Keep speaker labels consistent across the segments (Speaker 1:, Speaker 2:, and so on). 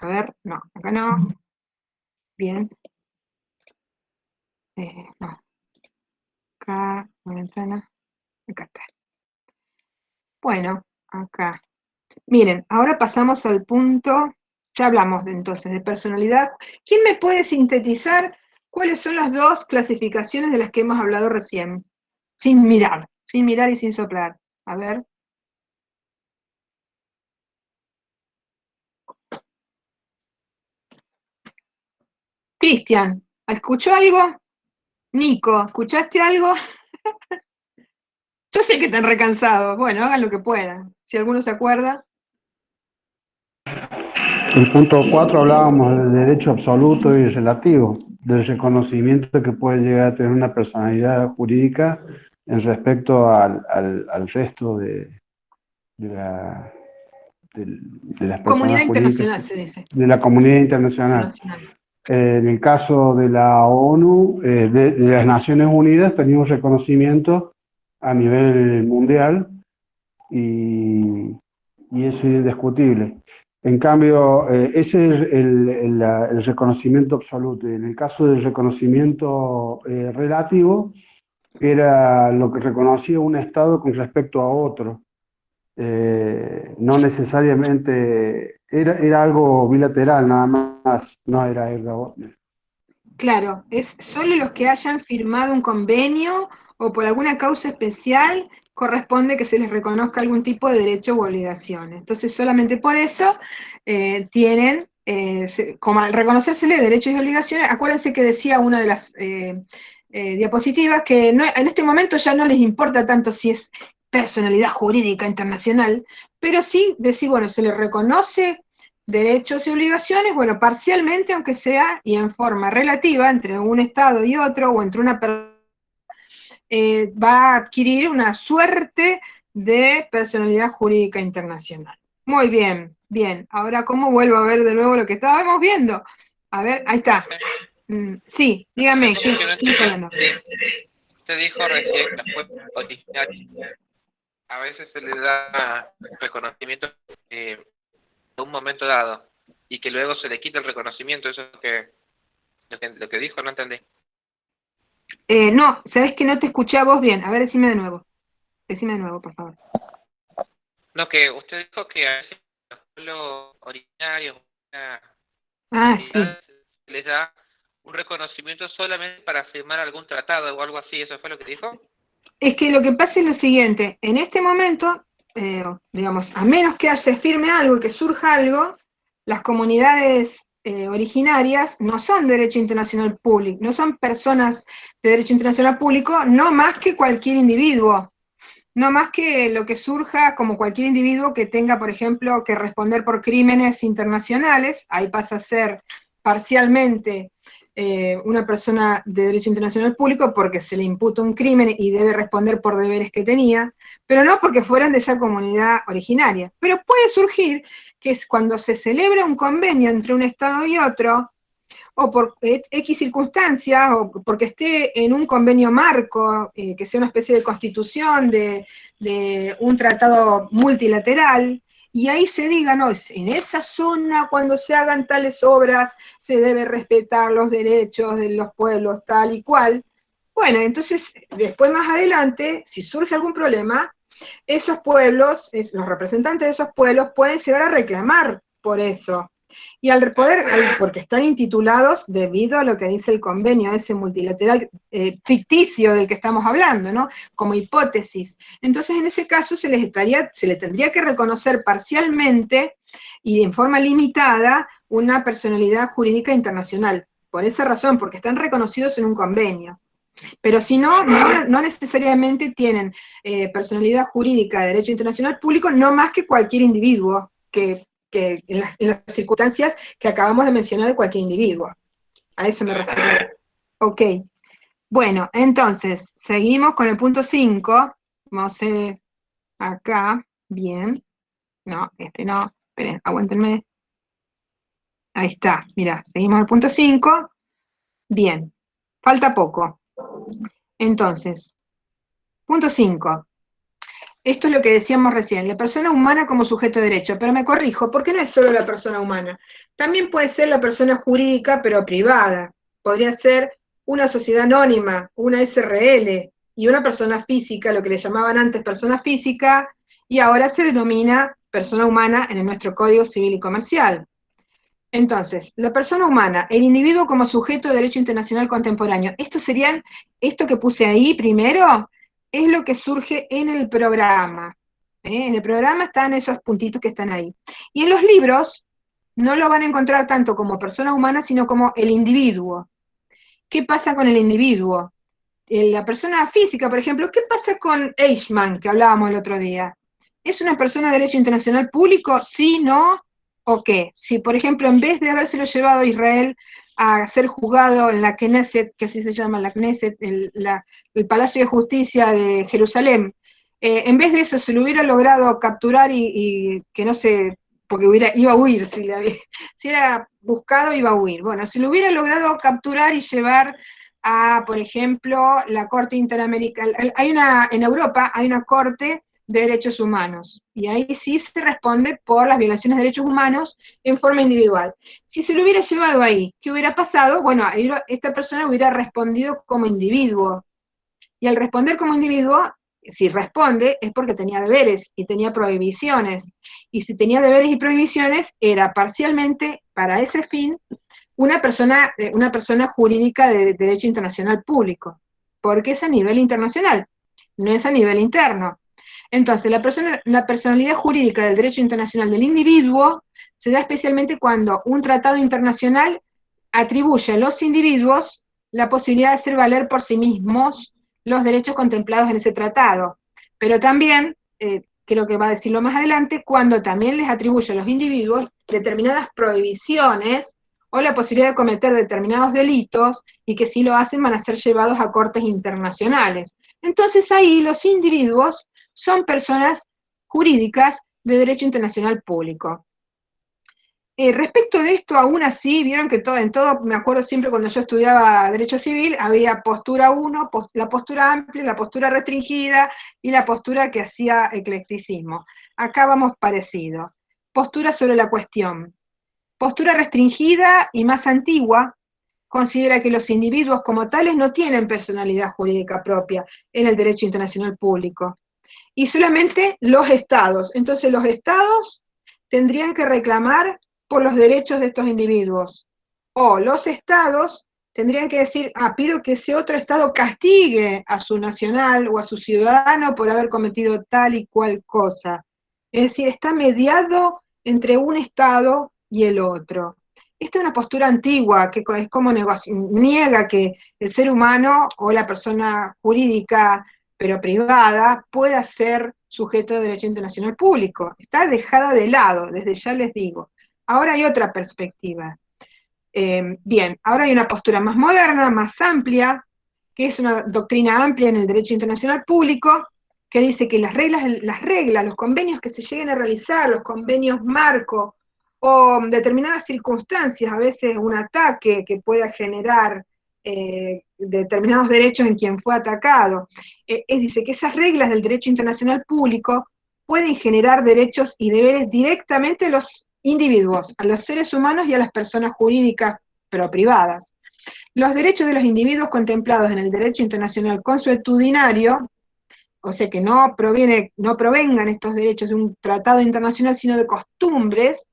Speaker 1: A ver, no, acá no. Bien. No. Acá, una ventana. Acá está. Bueno, acá. Miren, ahora pasamos al punto, ya hablamos entonces de personalidad. ¿Quién me puede sintetizar cuáles son las dos clasificaciones de las que hemos hablado recién? Sin mirar y sin soplar. A ver. Cristian, ¿escuchó algo? Nico, ¿escuchaste algo? Yo sé que están recansados. Bueno, hagan lo que puedan. Si alguno se acuerda.
Speaker 2: En punto 4 hablábamos del derecho absoluto y relativo, del reconocimiento que puede llegar a tener una personalidad jurídica en respecto al resto de las
Speaker 1: Comunidad
Speaker 2: personas jurídicas
Speaker 1: internacional se dice.
Speaker 2: de la comunidad internacional. En el caso de la ONU, de las Naciones Unidas, teníamos reconocimiento a nivel mundial y eso es indiscutible. En cambio, ese es el reconocimiento absoluto. En el caso del reconocimiento relativo, era lo que reconocía un Estado con respecto a otro. No necesariamente, era algo bilateral nada más, no era algo.
Speaker 1: Claro, es solo los que hayan firmado un convenio o por alguna causa especial corresponde que se les reconozca algún tipo de derecho u obligación. Entonces, solamente por eso tienen, como al reconocérsele derechos y obligaciones, acuérdense que decía una de las diapositivas que no, en este momento ya no les importa tanto si es personalidad jurídica internacional, pero sí decir, bueno, se les reconoce derechos y obligaciones, bueno, parcialmente, aunque sea, y en forma relativa, entre un Estado y otro, o entre una persona, va a adquirir una suerte de personalidad jurídica internacional. Muy bien, bien. Ahora, ¿cómo vuelvo a ver de nuevo lo que estábamos viendo? A ver, ahí está. Sí, dígame, ¿quién está hablando?
Speaker 3: Usted dijo recién que las fuerzas originarias a veces se le da reconocimiento en un momento dado y que luego se le quita el reconocimiento. Eso es lo que dijo, no entendí.
Speaker 1: No, sabes que no te escuché a vos bien. A ver, decime de nuevo. Decime de nuevo, por favor.
Speaker 3: No, que usted dijo que a veces los pueblos originarios
Speaker 1: Sí.
Speaker 3: se les da un reconocimiento solamente para firmar algún tratado o algo así. ¿Eso fue lo que dijo?
Speaker 1: Es que lo que pasa es lo siguiente, en este momento, digamos, a menos que se firme algo y que surja algo, las comunidades originarias no son derecho internacional público, no son personas de derecho internacional público, no más que cualquier individuo, no más que lo que surja como cualquier individuo que tenga, por ejemplo, que responder por crímenes internacionales, ahí pasa a ser parcialmente una persona de derecho internacional público porque se le imputa un crimen y debe responder por deberes que tenía, pero no porque fueran de esa comunidad originaria. Pero puede surgir que es cuando se celebra un convenio entre un Estado y otro, o por X circunstancias, o porque esté en un convenio marco, que sea una especie de constitución, de un tratado multilateral, y ahí se diga, no, en esa zona cuando se hagan tales obras se debe respetar los derechos de los pueblos tal y cual. Bueno, entonces después más adelante, si surge algún problema, esos pueblos, los representantes de esos pueblos pueden llegar a reclamar por eso. Y al poder, porque están intitulados debido a lo que dice el convenio ese multilateral ficticio del que estamos hablando, ¿no? Como hipótesis. Entonces, en ese caso se le tendría que reconocer parcialmente y en forma limitada una personalidad jurídica internacional. Por esa razón, porque están reconocidos en un convenio. Pero si no, no necesariamente tienen personalidad jurídica de derecho internacional público, no más que cualquier individuo que en las circunstancias que acabamos de mencionar de cualquier individuo. A eso me refiero. Ok. Bueno, entonces, seguimos con el punto 5. Vamos a hacer acá. Bien. No, este no. Esperen, aguántenme. Ahí está. Mira, seguimos el punto 5. Bien. Falta poco. Entonces, punto 5. Esto es lo que decíamos recién, la persona humana como sujeto de derecho, pero me corrijo, porque no es solo la persona humana, también puede ser la persona jurídica pero privada, podría ser una sociedad anónima, una SRL, y una persona física, lo que le llamaban antes persona física, y ahora se denomina persona humana en nuestro Código Civil y Comercial. Entonces, la persona humana, el individuo como sujeto de derecho internacional contemporáneo, esto que puse ahí primero, es lo que surge en el programa. En el programa están esos puntitos que están ahí. Y en los libros no lo van a encontrar tanto como persona humana, sino como el individuo. ¿Qué pasa con el individuo? La persona física, por ejemplo, ¿qué pasa con Eichmann, que hablábamos el otro día? ¿Es una persona de derecho internacional público? ¿Sí, no? ¿O qué? Si, por ejemplo, en vez de habérselo llevado a Israel a ser juzgado en la Knesset, que así se llama la Knesset, el Palacio de Justicia de Jerusalén, en vez de eso se lo hubiera logrado capturar y que no se, porque iba a huir, si era buscado iba a huir. Bueno, si lo hubiera logrado capturar y llevar a, por ejemplo, la Corte Interamericana, en Europa hay una Corte de Derechos Humanos, y ahí sí se responde por las violaciones de derechos humanos en forma individual. Si se lo hubiera llevado ahí, ¿qué hubiera pasado? Bueno, esta persona hubiera respondido como individuo, y al responder como individuo, si responde, es porque tenía deberes y tenía prohibiciones, y si tenía deberes y prohibiciones, era parcialmente, para ese fin, una persona jurídica de derecho internacional público, porque es a nivel internacional, no es a nivel interno. Entonces, la personalidad jurídica del derecho internacional del individuo se da especialmente cuando un tratado internacional atribuye a los individuos la posibilidad de hacer valer por sí mismos los derechos contemplados en ese tratado. Pero también, creo que va a decirlo más adelante, cuando también les atribuye a los individuos determinadas prohibiciones o la posibilidad de cometer determinados delitos y que si lo hacen van a ser llevados a cortes internacionales. Entonces ahí los individuos son personas jurídicas de derecho internacional público. Respecto de esto, aún así, vieron que en todo, me acuerdo siempre cuando yo estudiaba Derecho Civil, había postura 1, la postura amplia, la postura restringida y la postura que hacía eclecticismo. Acá vamos parecido. Postura sobre la cuestión. Postura restringida y más antigua considera que los individuos como tales no tienen personalidad jurídica propia en el derecho internacional público, y solamente los estados. Entonces los estados tendrían que reclamar por los derechos de estos individuos, o los estados tendrían que decir, pido que ese otro estado castigue a su nacional o a su ciudadano por haber cometido tal y cual cosa. Es decir, está mediado entre un estado y el otro. Esta es una postura antigua que es como niega que el ser humano o la persona jurídica pero privada, pueda ser sujeto de derecho internacional público. Está dejada de lado, desde ya les digo. Ahora hay otra perspectiva. Bien, ahora hay una postura más moderna, más amplia, que es una doctrina amplia en el derecho internacional público, que dice que las reglas, los convenios que se lleguen a realizar, los convenios marco, o determinadas circunstancias, a veces un ataque que pueda generar determinados derechos en quien fue atacado, dice que esas reglas del derecho internacional público pueden generar derechos y deberes directamente a los individuos, a los seres humanos y a las personas jurídicas, pero privadas. Los derechos de los individuos contemplados en el derecho internacional consuetudinario, o sea que no provengan estos derechos de un tratado internacional, sino de costumbres,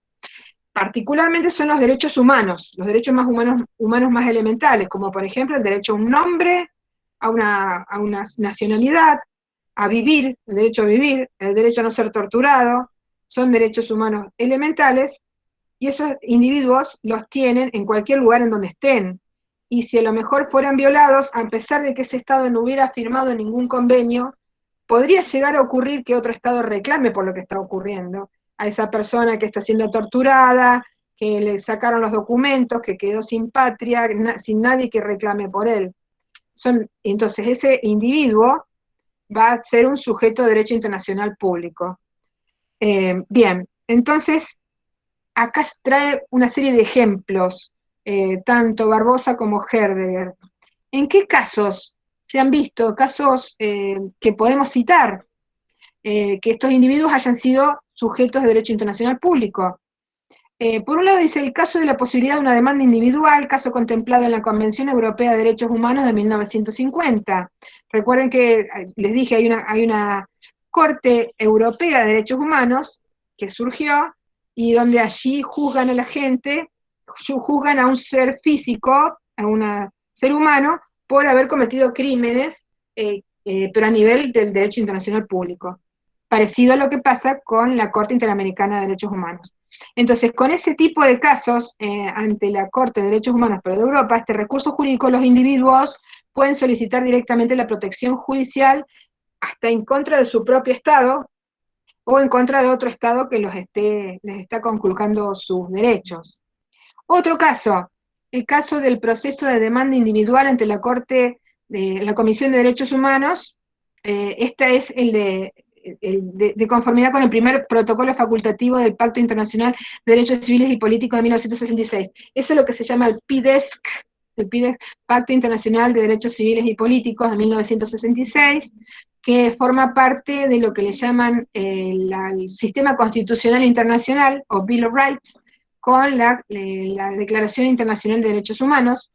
Speaker 1: particularmente son los derechos humanos, los derechos más humanos más elementales, como por ejemplo el derecho a un nombre, a una nacionalidad, a vivir, el derecho a vivir, el derecho a no ser torturado, son derechos humanos elementales, y esos individuos los tienen en cualquier lugar en donde estén. Y si a lo mejor fueran violados, a pesar de que ese Estado no hubiera firmado ningún convenio, podría llegar a ocurrir que otro Estado reclame por lo que está ocurriendo a esa persona que está siendo torturada, que le sacaron los documentos, que quedó sin patria, sin nadie que reclame por él. Entonces ese individuo va a ser un sujeto de derecho internacional público. Bien, entonces acá trae una serie de ejemplos, tanto Barbosa como Herdeger. ¿En qué casos se han visto? Casos que podemos citar. que estos individuos hayan sido sujetos de derecho internacional público. Por un lado dice el caso de la posibilidad de una demanda individual, caso contemplado en la Convención Europea de Derechos Humanos de 1950. Recuerden que les dije, hay una Corte Europea de Derechos Humanos que surgió y donde allí juzgan a la gente, juzgan a un ser físico, a un ser humano, por haber cometido crímenes, pero a nivel del derecho internacional público. Parecido a lo que pasa con la Corte Interamericana de Derechos Humanos. Entonces, con ese tipo de casos, ante la Corte de Derechos Humanos, pero de Europa, este recurso jurídico, los individuos pueden solicitar directamente la protección judicial hasta en contra de su propio Estado o en contra de otro Estado que les está conculcando sus derechos. Otro caso, el caso del proceso de demanda individual ante la Corte de la Comisión de Derechos Humanos. Este es el de conformidad con el primer protocolo facultativo del Pacto Internacional de Derechos Civiles y Políticos de 1966. Eso es lo que se llama el PIDESC, Pacto Internacional de Derechos Civiles y Políticos de 1966, que forma parte de lo que le llaman el Sistema Constitucional Internacional, o Bill of Rights, con la Declaración Internacional de Derechos Humanos,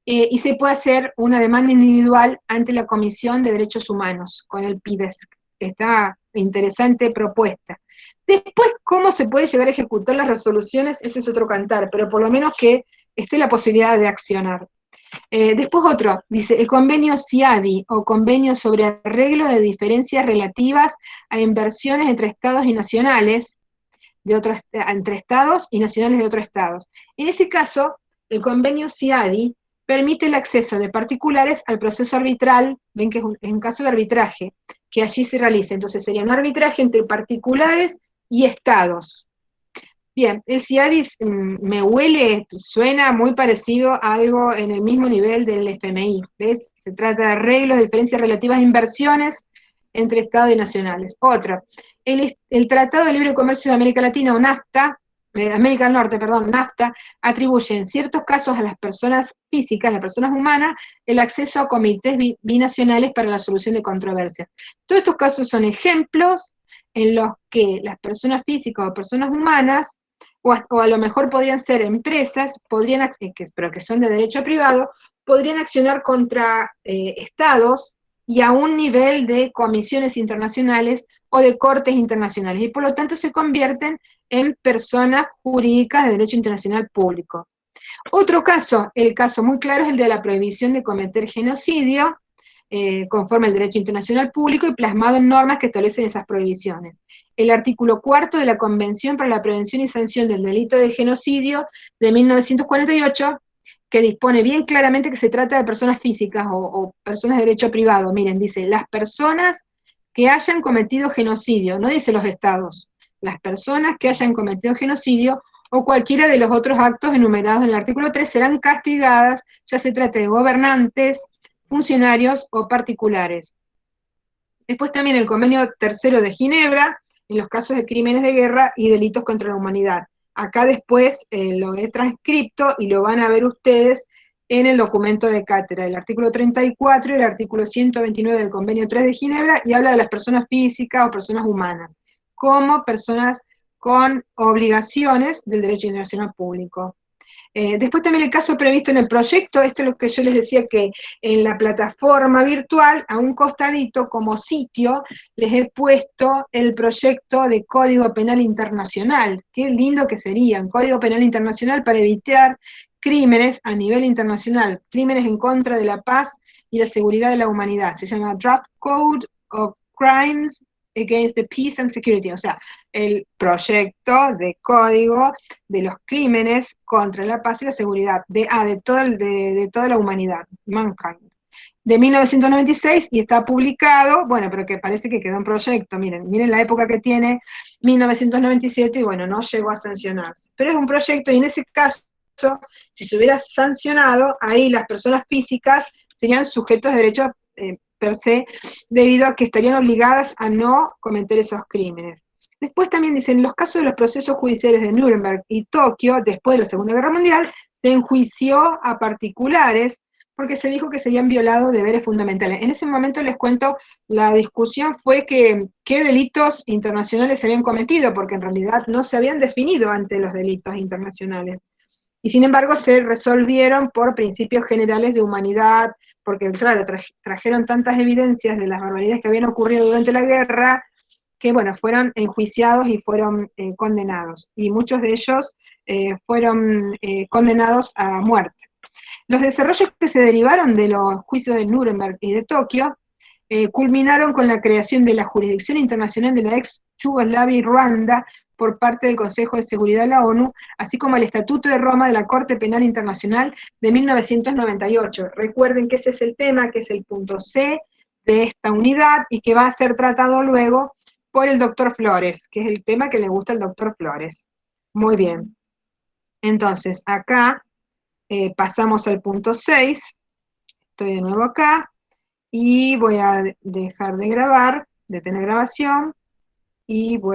Speaker 1: y se puede hacer una demanda individual ante la Comisión de Derechos Humanos, con el PIDESC. Está interesante propuesta. Después, ¿cómo se puede llegar a ejecutar las resoluciones? Ese es otro cantar, pero por lo menos que esté la posibilidad de accionar. Después otro, dice, el convenio CIADI, o convenio sobre arreglo de diferencias relativas a inversiones entre estados y nacionales, entre estados y nacionales de otros estados. En ese caso, el convenio CIADI permite el acceso de particulares al proceso arbitral, ven que es un caso de arbitraje, que allí se realiza. Entonces sería un arbitraje entre particulares y estados. Bien, el CIADI me huele, suena muy parecido a algo en el mismo nivel del FMI, ¿ves? Se trata de arreglos de diferencias relativas a inversiones entre estados y nacionales. Otro, el Tratado de Libre Comercio de América Latina, o NAFTA, de América del Norte, perdón, NAFTA, atribuye en ciertos casos a las personas físicas, las personas humanas, el acceso a comités binacionales para la solución de controversias. Todos estos casos son ejemplos en los que las personas físicas o personas humanas, o a lo mejor podrían ser empresas, pero que son de derecho privado, podrían accionar contra estados y a un nivel de comisiones internacionales o de cortes internacionales, y por lo tanto se convierten en personas jurídicas de derecho internacional público. Otro caso, el caso muy claro es el de la prohibición de cometer genocidio, conforme al derecho internacional público y plasmado en normas que establecen esas prohibiciones. El artículo 4 de la Convención para la Prevención y Sanción del Delito de Genocidio de 1948, que dispone bien claramente que se trata de personas físicas o personas de derecho privado. Miren, dice, las personas que hayan cometido genocidio, no dice los estados, las personas que hayan cometido genocidio o cualquiera de los otros actos enumerados en el artículo 3 serán castigadas, ya se trate de gobernantes, funcionarios o particulares. Después también el convenio tercero de Ginebra, en los casos de crímenes de guerra y delitos contra la humanidad. Acá después lo he transcripto y lo van a ver ustedes en el documento de cátedra, el artículo 34 y el artículo 129 del convenio 3 de Ginebra, y habla de las personas físicas o personas humanas, como personas con obligaciones del derecho internacional público. Después también el caso previsto en el proyecto, esto es lo que yo les decía, que en la plataforma virtual, a un costadito como sitio, les he puesto el proyecto de Código Penal Internacional. Qué lindo que sería, un Código Penal Internacional para evitar crímenes a nivel internacional, crímenes en contra de la paz y la seguridad de la humanidad. Se llama Draft Code of Crimes Against the Peace and Security, o sea, el proyecto de código de los crímenes contra la paz y la seguridad de toda la humanidad, mankind, de 1996, y está publicado, bueno, pero que parece que quedó en proyecto, miren la época que tiene, 1997, y bueno, no llegó a sancionarse. Pero es un proyecto, y en ese caso, si se hubiera sancionado, ahí las personas físicas serían sujetos de derecho per se, debido a que estarían obligadas a no cometer esos crímenes. Después también dicen, en los casos de los procesos judiciales de Nuremberg y Tokio, después de la Segunda Guerra Mundial, se enjuició a particulares porque se dijo que se habían violado deberes fundamentales. En ese momento les cuento, la discusión fue que qué delitos internacionales se habían cometido, porque en realidad no se habían definido ante los delitos internacionales. Y sin embargo se resolvieron por principios generales de humanidad, porque claro, trajeron tantas evidencias de las barbaridades que habían ocurrido durante la guerra, que bueno, fueron enjuiciados y fueron condenados. Y muchos de ellos fueron condenados a muerte. Los desarrollos que se derivaron de los juicios de Nuremberg y de Tokio culminaron con la creación de la Jurisdicción Internacional de la ex Yugoslavia y Ruanda por parte del Consejo de Seguridad de la ONU, así como el Estatuto de Roma de la Corte Penal Internacional de 1998. Recuerden que ese es el tema, que es el punto C de esta unidad y que va a ser tratado luego por el doctor Flores, que es el tema que le gusta al doctor Flores. Muy bien. Entonces, acá pasamos al punto 6, estoy de nuevo acá, y voy a dejar de grabar, detener grabación, y vuelvo.